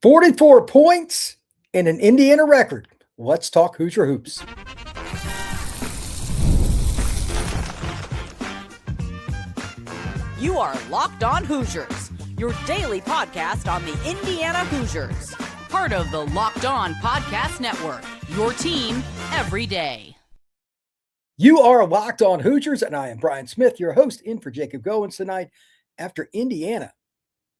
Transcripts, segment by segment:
44 points and an Indiana record. Let's talk Hoosier hoops. You are Locked On Hoosiers, your daily podcast on the Indiana Hoosiers. Part of the Locked On Podcast Network, your team every day. You are Locked On Hoosiers, and I am Brian Smith, your host, in for Jacob Goins tonight. After Indiana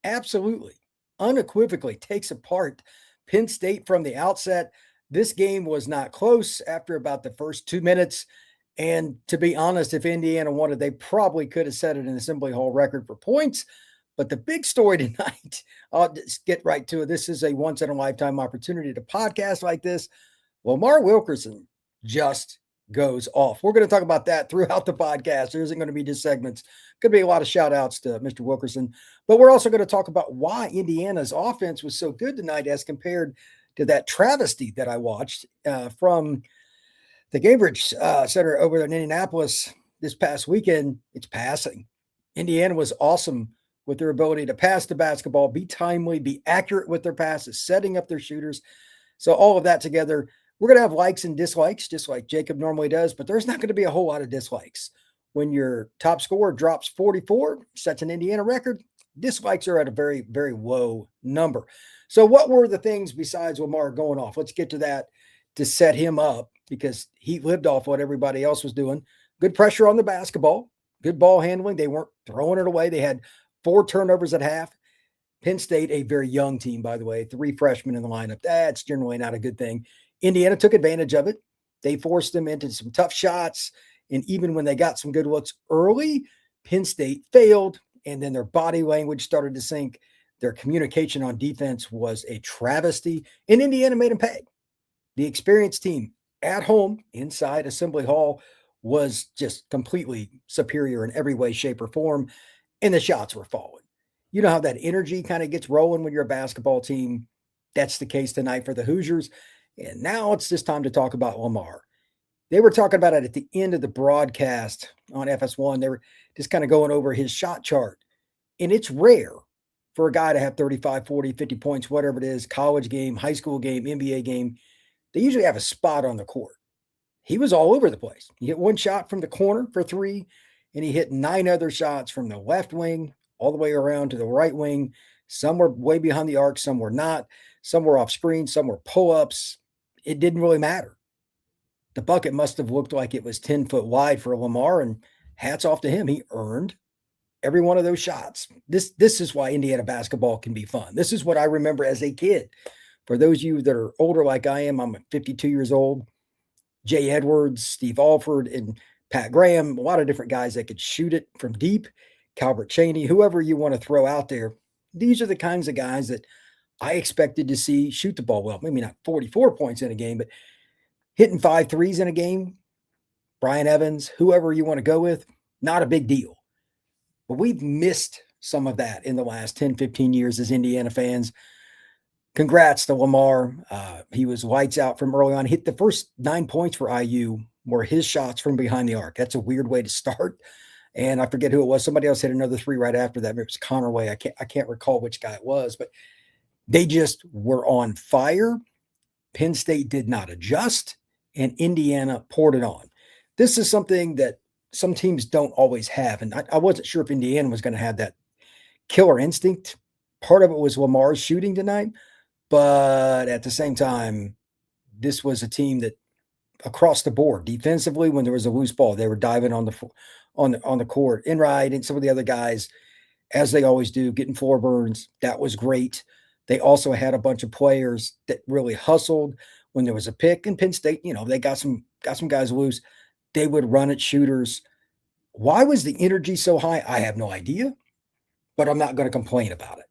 absolutely, unequivocally takes apart Penn State from the outset, this game was not close after about the first 2 minutes. And to be honest, if Indiana wanted, they probably could have set an Assembly Hall record for points. But the big story tonight, I'll just get right to it. This is a once-in-a-lifetime opportunity to podcast like this. Lamar Wilkerson just goes off. We're going to talk about that throughout the podcast. There isn't going to be just segments. Could be a lot of shout-outs to Mr. Wilkerson. But we're also going to talk about why Indiana's offense was so good tonight as compared to that travesty that I watched from the Cambridge Center over there in Indianapolis this past weekend. It's passing. Indiana was awesome with their ability to pass the basketball, be timely, be accurate with their passes, setting up their shooters. So all of that together, we're going to have likes and dislikes, just like Jacob normally does, but there's not going to be a whole lot of dislikes. When your top scorer drops 44, sets an Indiana record, dislikes are at a very, very low number. So what were the things besides Lamar going off? Let's get to that to set him up, because he lived off what everybody else was doing. Good pressure on the basketball, good ball handling. They weren't throwing it away. They had 4 turnovers at half. Penn State, a very young team, by the way, 3 freshmen in the lineup. That's generally not a good thing. Indiana took advantage of it. They forced them into some tough shots. And even when they got some good looks early, Penn State failed. And then their body language started to sink. Their communication on defense was a travesty. And Indiana made them pay. The experienced team at home inside Assembly Hall was just completely superior in every way, shape, or form. And the shots were falling. You know how that energy kind of gets rolling when you're a basketball team. That's the case tonight for the Hoosiers. And now it's just time to talk about Lamar. They were talking about it at the end of the broadcast on FS1. They were just kind of going over his shot chart. And it's rare for a guy to have 35, 40, 50 points, whatever it is, college game, high school game, NBA game. They usually have a spot on the court. He was all over the place. He hit 1 shot from the corner for 3, and he hit 9 other shots from the left wing all the way around to the right wing. Some were way behind the arc, some were not. Some were off screen, some were pull-ups. It didn't really matter. The bucket must have looked like it was 10 foot wide for Lamar, and hats off to him. He earned every one of those shots. This is why Indiana basketball can be fun. This is what I remember as a kid. For those of you that are older like I am, I'm 52 years old. Jay Edwards, Steve Alford, and Pat Graham, a lot of different guys that could shoot it from deep. Calvert Chaney, whoever you want to throw out there. These are the kinds of guys that I expected to see shoot the ball well. Maybe not 44 points in a game, but hitting 5 threes in a game. Brian Evans, whoever you want to go with, not a big deal. But we've missed some of that in the last 10, 15 years as Indiana fans. Congrats to Lamar. He was lights out from early on. Hit the first 9 points for IU were his shots from behind the arc. That's a weird way to start. And I forget who it was. Somebody else hit another 3 right after that. Maybe it was Connerway. I can't recall which guy it was, but they just were on fire. Penn State did not adjust, and Indiana poured it on. This is something that some teams don't always have. And I wasn't sure if Indiana was going to have that killer instinct. Part of it was Lamar's shooting tonight. But at the same time, this was a team that across the board, defensively, when there was a loose ball, they were diving on the court. Enright and some of the other guys, as they always do, getting floor burns. That was great. They also had a bunch of players that really hustled when there was a pick. And Penn State, they got some guys loose. They would run at shooters. Why was the energy so high? I have no idea, but I'm not going to complain about it.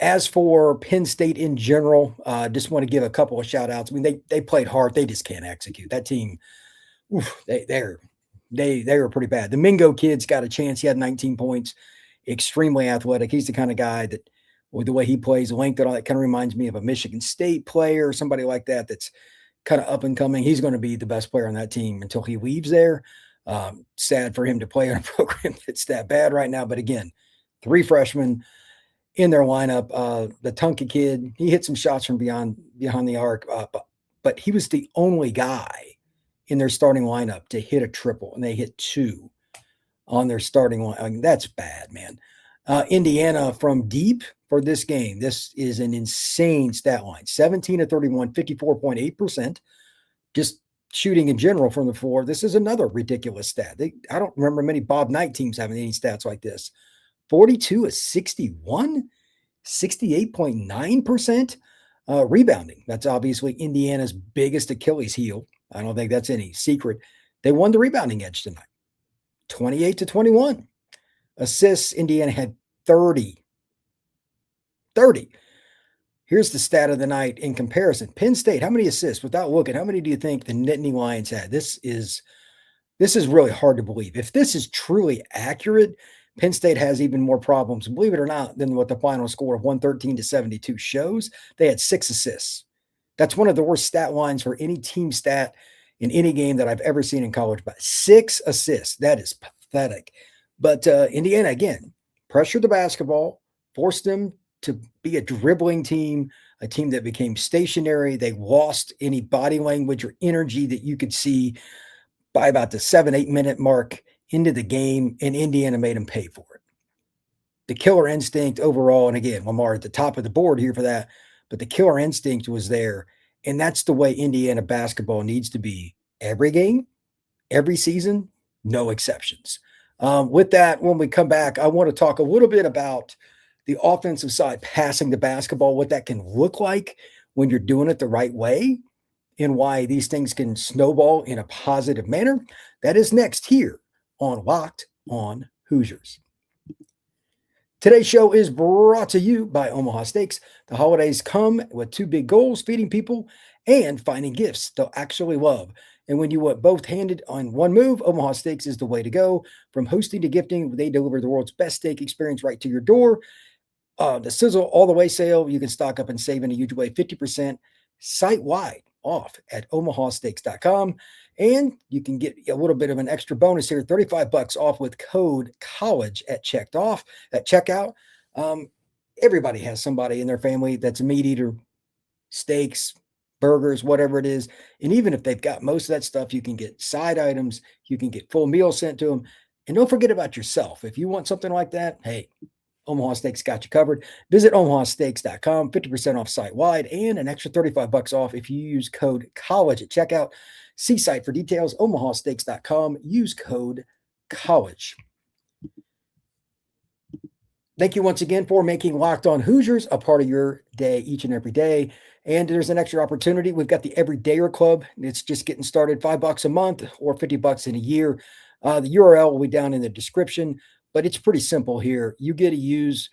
As for Penn State in general, just want to give a couple of shout outs. I mean, they played hard. They just can't execute. That team, they were pretty bad. The Mingo kid's got a chance. He had 19 points, extremely athletic. He's the kind of guy that, with the way he plays, length and all that, kind of reminds me of a Michigan State player or somebody like that that's kind of up and coming. He's going to be the best player on that team until he leaves there. Sad for him to play on a program that's that bad right now. But again, 3 freshmen. in their lineup. The Tunka kid, he hit some shots from behind the arc, but he was the only guy in their starting lineup to hit a triple, and they hit 2 on their starting line. I mean, that's bad, man. Indiana from deep for this game. This is an insane stat line. 17 of 31, 54.8%. Just shooting in general from the floor. This is another ridiculous stat. I don't remember many Bob Knight teams having any stats like this. 42 of 61, 68.9%. Rebounding. That's obviously Indiana's biggest Achilles heel. I don't think that's any secret. They won the rebounding edge tonight. 28 to 21. Assists, Indiana had 30. 30. Here's the stat of the night in comparison. Penn State, how many assists? Without looking, how many do you think the Nittany Lions had? This is really hard to believe. If this is truly accurate, Penn State has even more problems, believe it or not, than what the final score of 113 to 72 shows. They had 6 assists. That's one of the worst stat lines for any team stat in any game that I've ever seen in college. But 6 assists, that is pathetic. But Indiana, again, pressured the basketball, forced them to be a dribbling team, a team that became stationary. They lost any body language or energy that you could see by about the 7-8 minute mark into the game, and Indiana made them pay for it. The killer instinct overall, and again, Lamar at the top of the board here for that, but the killer instinct was there, and that's the way Indiana basketball needs to be every game, every season, no exceptions. With that, when we come back, I want to talk a little bit about the offensive side, passing the basketball, what that can look like when you're doing it the right way, and why these things can snowball in a positive manner. That is next here on Locked on Hoosiers. Today's show is brought to you by Omaha Steaks. The holidays come with 2 big goals: feeding people and finding gifts they'll actually love. And when you want both handed on one move, Omaha Steaks is the way to go. From hosting to gifting, they deliver the world's best steak experience right to your door. The Sizzle All the Way sale, you can stock up and save in a huge way, 50% site-wide off at omahasteaks.com. And you can get a little bit of an extra bonus here, $35 off with code COLLEGE at checkout. Everybody has somebody in their family that's a meat eater, steaks, burgers, whatever it is. And even if they've got most of that stuff, you can get side items, you can get full meals sent to them. And don't forget about yourself. If you want something like that, hey, Omaha Steaks got you covered. Visit omahasteaks.com, 50% off site-wide, and an extra $35 off if you use code COLLEGE at checkout. See site for details, omahasteaks.com. Use code COLLEGE. Thank you once again for making Locked on Hoosiers a part of your day each and every day. And there's an extra opportunity. We've got the Everydayer Club. It's just getting started, $5 a month or $50 in a year. The URL will be down in the description. But it's pretty simple here. You get to use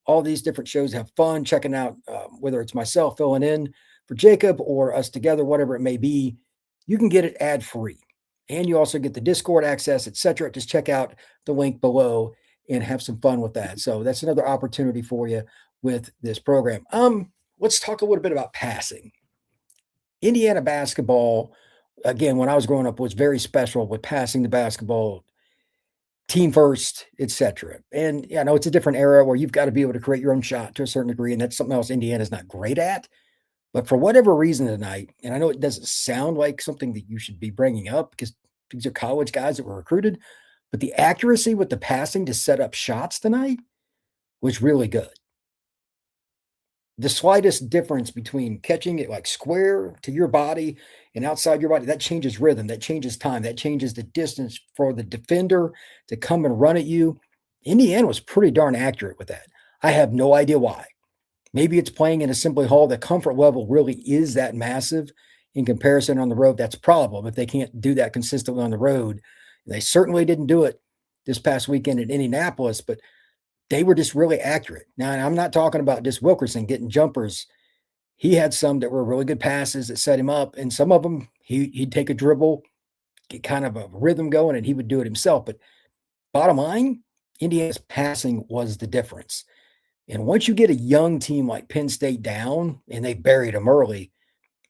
all these different shows, have fun checking out, whether it's myself filling in for Jacob or us together, whatever it may be. You can get it ad-free. And you also get the Discord access, etc. Just check out the link below and have some fun with that. So that's another opportunity for you with this program. Let's talk a little bit about passing. Indiana basketball, again, when I was growing up, was very special with passing the basketball, team first, etc. And I know it's a different era where you've got to be able to create your own shot to a certain degree, and that's something else Indiana's not great at. But for whatever reason tonight, and I know it doesn't sound like something that you should be bringing up because these are college guys that were recruited, but the accuracy with the passing to set up shots tonight was really good. The slightest difference between catching it like square to your body and outside your body, that changes rhythm, that changes time, that changes the distance for the defender to come and run at you. Indiana was pretty darn accurate with that. I have no idea why. Maybe it's playing in Assembly Hall. The comfort level really is that massive in comparison on the road. That's a problem if they can't do that consistently on the road. They certainly didn't do it this past weekend in Indianapolis, but they were just really accurate. Now, I'm not talking about just Wilkerson getting jumpers. He had some that were really good passes that set him up, and some of them he'd take a dribble, get kind of a rhythm going, and he would do it himself. But bottom line, Indiana's passing was the difference. And once you get a young team like Penn State down, and they buried them early,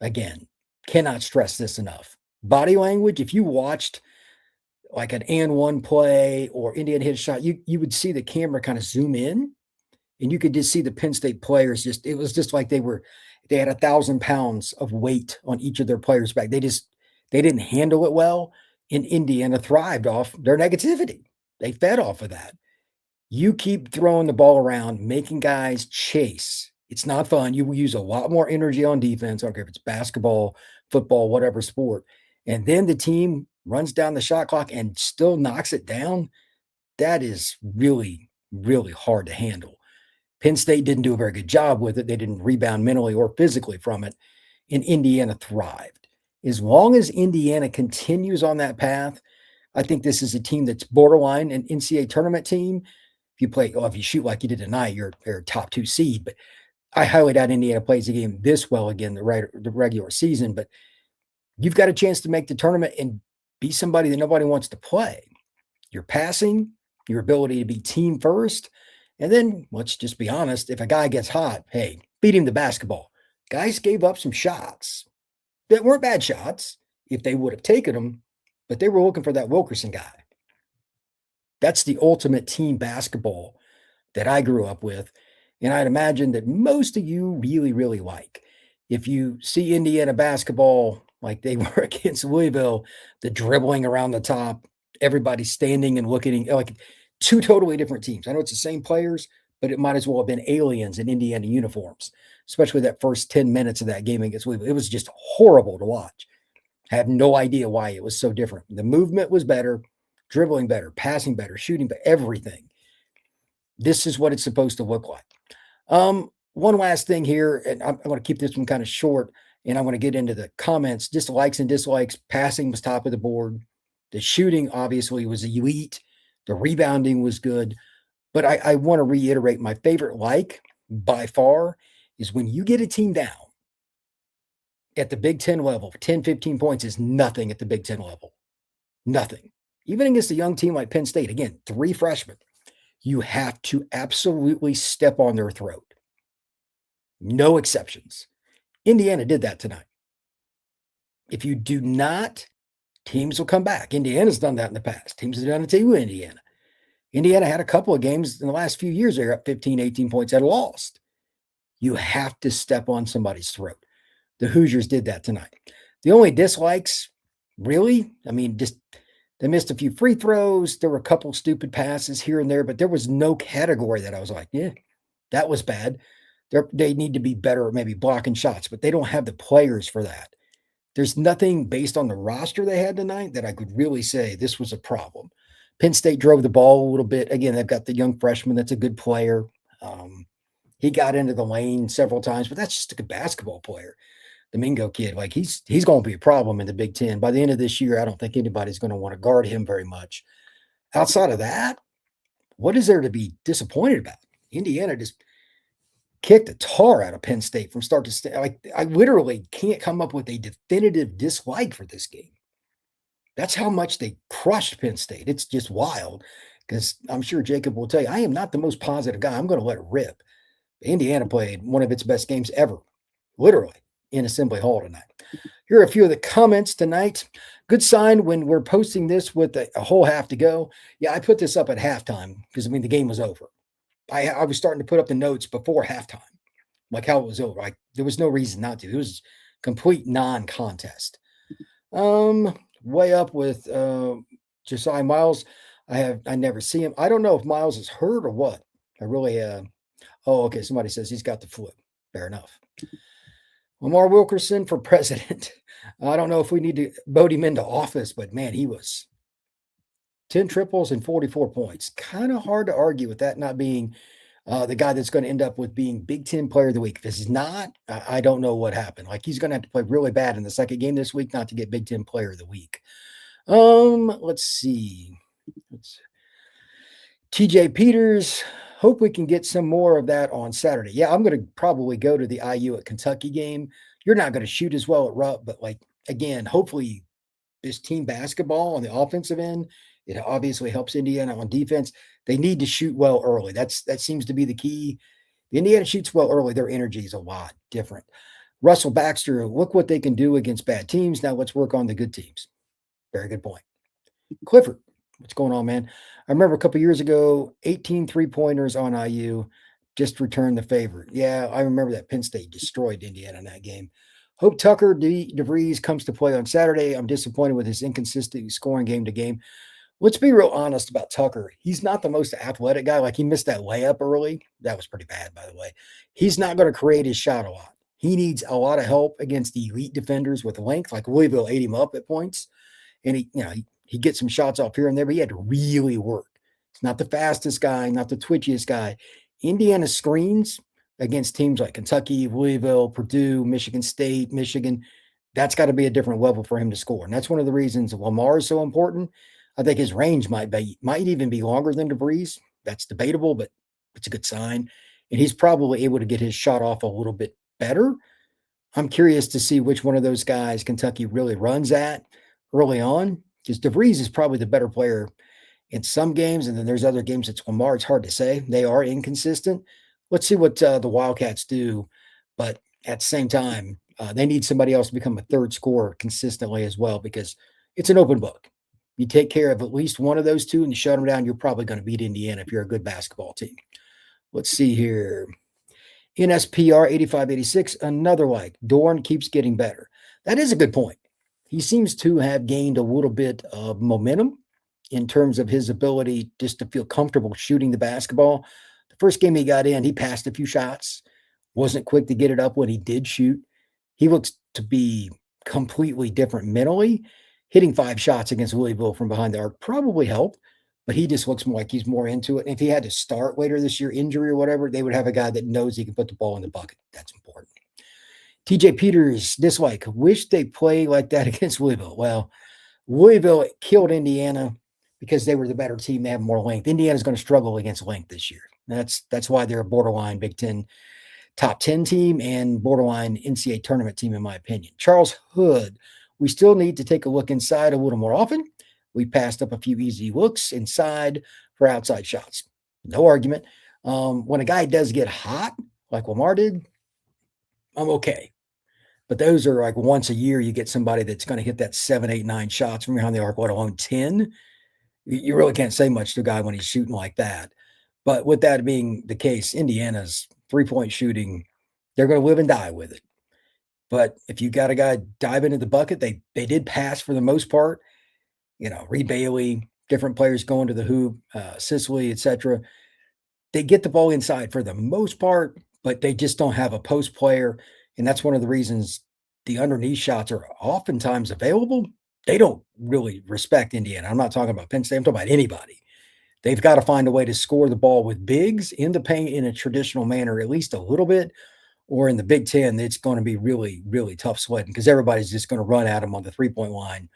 again, cannot stress this enough. Body language, if you watched like an and one play or Indiana hit a shot, you would see the camera kind of zoom in And you could just see the Penn State players it was just like they had 1,000 pounds of weight on each of their players back. They didn't handle it well. And Indiana thrived off their negativity. They fed off of that. You keep throwing the ball around, making guys chase. It's not fun. You will use a lot more energy on defense. I don't care if it's basketball, football, whatever sport. And then the team runs down the shot clock and still knocks it down. That is really, really hard to handle. Penn State didn't do a very good job with it. They didn't rebound mentally or physically from it. And Indiana thrived. As long as Indiana continues on that path, I think this is a team that's borderline an NCAA tournament team. If you shoot like you did tonight, you're a top 2 seed. But I highly doubt Indiana plays the game this well again the regular season. But you've got a chance to make the tournament and be somebody that nobody wants to play. Your passing, your ability to be team first, and then let's just be honest, if a guy gets hot, hey, beat him to basketball. Guys gave up some shots that weren't bad shots if they would have taken them, but they were looking for that Wilkerson guy. That's the ultimate team basketball that I grew up with. And I'd imagine that most of you really, really like. If you see Indiana basketball like they were against Louisville, the dribbling around the top, everybody standing and looking like 2 totally different teams. I know it's the same players, but it might as well have been aliens in Indiana uniforms, especially that first 10 minutes of that game against Louisville. It was just horrible to watch. I have no idea why it was so different. The movement was better, dribbling better, passing better, shooting better, everything. This is what it's supposed to look like. One last thing here, and I'm going to keep this one kind of short, and I'm going to get into the comments. Dislikes and dislikes. Passing was top of the board. The shooting obviously was elite. The rebounding was good. But I want to reiterate my favorite by far is when you get a team down at the Big Ten level, 10, 15 points is nothing at the Big Ten level. Nothing. Even against a young team like Penn State, again, 3 freshmen, you have to absolutely step on their throat. No exceptions. Indiana did that tonight. If you do not, teams will come back. Indiana's done that in the past. Teams have done it to Indiana. Indiana had a couple of games in the last few years. They're up 15, 18 points and lost. You have to step on somebody's throat. The Hoosiers did that tonight. The only dislikes, really, just they missed a few free throws. There were a couple stupid passes here and there, but there was no category that I was like, yeah, that was bad. They need to be better at maybe blocking shots, but they don't have the players for that. There's nothing based on the roster they had tonight that I could really say this was a problem. Penn State drove the ball a little bit. Again, they've got the young freshman that's a good player. He got into the lane several times, but that's just a good basketball player. The Mingo kid, he's going to be a problem in the Big Ten. By the end of this year, I don't think anybody's going to want to guard him very much. Outside of that, what is there to be disappointed about? Indiana just kicked the tar out of Penn State from start to start. I literally can't come up with a definitive dislike for this game. That's how much they crushed Penn State. It's just wild because I'm sure Jacob will tell you, I am not the most positive guy. I'm going to let it rip. Indiana played one of its best games ever, literally, in Assembly Hall tonight. Here are a few of the comments tonight. Good sign when we're posting this with a whole half to go. Yeah, I put this up at halftime because, the game was over. I was starting to put up the notes before halftime, like how it was over. There was no reason not to. It was complete non-contest. Way up with Josiah Miles. I never see him. I don't know if Miles is hurt or what. I really okay. Somebody says he's got the flu. Fair enough. Lamar Wilkerson for president. I don't know if we need to vote him into office, but man, he was 10 triples and 44 points. Kind of hard to argue with that not being the guy that's going to end up with being Big Ten Player of the Week. If this is not, I don't know what happened. He's going to have to play really bad in the second game this week not to get Big Ten Player of the Week. Let's see. TJ Peters. Hope we can get some more of that on Saturday. Yeah, I'm going to probably go to the IU at Kentucky game. You're not going to shoot as well at Rupp, but again, hopefully this team basketball on the offensive end, it obviously helps Indiana on defense. They need to shoot well early. That seems to be the key. If Indiana shoots well early, their energy is a lot different. Russell Baxter, look what they can do against bad teams. Now let's work on the good teams. Very good point. Clifford, what's going on, man? I remember a couple years ago, 18 3-pointers on IU. just return the favor. Yeah, I remember that Penn State destroyed Indiana in that game. Hope Tucker DeVries comes to play on Saturday. I'm disappointed with his inconsistent scoring game to game. Let's be real honest about Tucker. He's not the most athletic guy. Like he missed that layup early. That was pretty bad, by the way. He's not going to create his shot a lot. He needs a lot of help against the elite defenders with length. Like Louisville ate him up at points. And he gets some shots off here and there, but he had to really work. He's not the fastest guy, not the twitchiest guy. Indiana screens against teams like Kentucky, Louisville, Purdue, Michigan State, Michigan. That's got to be a different level for him to score. And that's one of the reasons Lamar is so important. I think his range might even be longer than DeVries. That's debatable, but it's a good sign. And he's probably able to get his shot off a little bit better. I'm curious to see which one of those guys Kentucky really runs at early on, because DeVries is probably the better player in some games, and then there's other games that's Lamar. It's hard to say. They are inconsistent. Let's see what the Wildcats do, but at the same time, they need somebody else to become a third scorer consistently as well, because it's an open book. You take care of at least one of those two and you shut them down, you're probably going to beat Indiana if you're a good basketball team. Let's see here. NSPR 8586, another like. Dorn keeps getting better. That is a good point. He seems to have gained a little bit of momentum in terms of his ability just to feel comfortable shooting the basketball. The first game he got in, he passed a few shots, wasn't quick to get it up when he did shoot. He looks to be completely different mentally. Hitting 5 shots against Louisville from behind the arc probably helped, but he just looks more like he's more into it. And if he had to start later this year, injury or whatever, they would have a guy that knows he can put the ball in the bucket. That's important. TJ Peters, dislike, wish they play like that against Louisville. Well, Louisville killed Indiana because they were the better team. They have more length. Indiana's going to struggle against length this year. That's why they're a borderline Big Ten top 10 team and borderline NCAA tournament team, in my opinion. Charles Hood, we still need to take a look inside a little more often. We passed up a few easy looks inside for outside shots. No argument. When a guy does get hot, like Lamar did, I'm okay. But those are like once a year you get somebody that's going to hit that 7, 8, 9 shots from behind the arc, let alone 10. You really can't say much to a guy when he's shooting like that. But with that being the case, Indiana's three-point shooting, they're going to live and die with it. But if you got a guy dive into the bucket, they did pass for the most part. Reed Bailey, different players going to the hoop, Sicily, etc. They get the ball inside for the most part, but they just don't have a post player. And that's one of the reasons the underneath shots are oftentimes available. They don't really respect Indiana. I'm not talking about Penn State. I'm talking about anybody. They've got to find a way to score the ball with bigs in the paint in a traditional manner, at least a little bit. Or in the Big Ten, it's going to be really, really tough sledding because everybody's just going to run at them on the three-point line.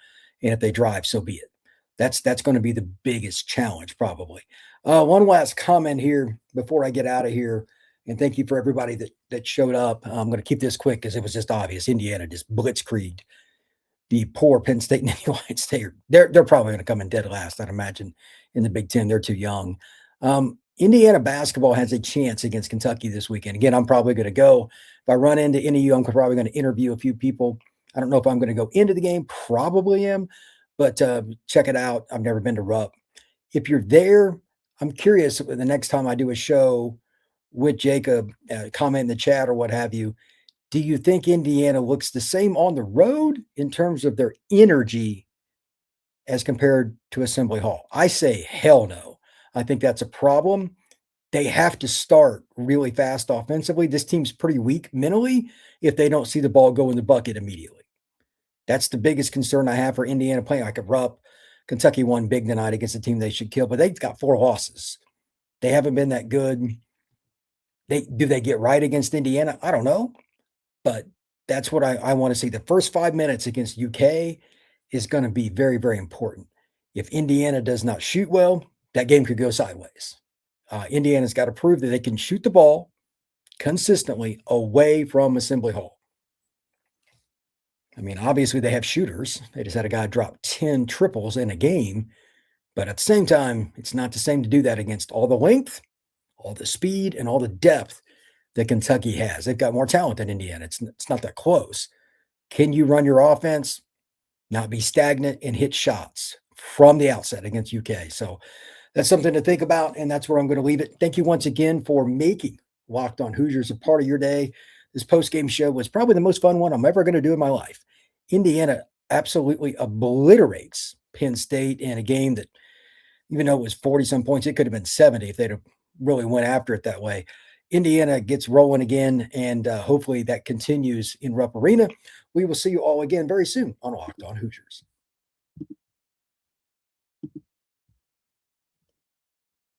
And if they drive, so be it. That's going to be the biggest challenge, probably. One last comment here before I get out of here. And thank you for everybody that showed up. I'm going to keep this quick because it was just obvious. Indiana just blitzkrieged the poor Penn State and Indiana State. They're probably going to come in dead last, I'd imagine, in the Big Ten. They're too young. Indiana basketball has a chance against Kentucky this weekend. Again, I'm probably going to go. If I run into any of you, I'm probably going to interview a few people. I don't know if I'm going to go into the game. Probably am. But check it out. I've never been to Rupp. If you're there, I'm curious the next time I do a show with Jacob, comment in the chat or what have you. Do you think Indiana looks the same on the road in terms of their energy as compared to Assembly Hall? I say hell no. I think that's a problem. They have to start really fast offensively. This team's pretty weak mentally if they don't see the ball go in the bucket immediately. That's the biggest concern I have for Indiana playing like a Rupp. Kentucky won big tonight against a team they should kill, but they've got 4 losses. They haven't been that good. Do they get right against Indiana? I don't know. But that's what I want to see. The first 5 minutes against UK is going to be very, very important. If Indiana does not shoot well, that game could go sideways. Indiana's got to prove that they can shoot the ball consistently away from Assembly Hall. I mean, obviously they have shooters. They just had a guy drop 10 triples in a game. But at the same time, it's not the same to do that against all the length, all the speed, and all the depth that Kentucky has. They've got more talent than Indiana. It's not that close. Can you run your offense, not be stagnant, and hit shots from the outset against UK? So that's something to think about, and that's where I'm going to leave it. Thank you once again for making Locked On Hoosiers, a part of your day. This post-game show was probably the most fun one I'm ever going to do in my life. Indiana absolutely obliterates Penn State in a game that, even though it was 40-some points, it could have been 70 if they'd have really went after it that way. Indiana gets rolling again, and hopefully that continues in Rupp Arena. We will see you all again very soon on Locked On Hoosiers.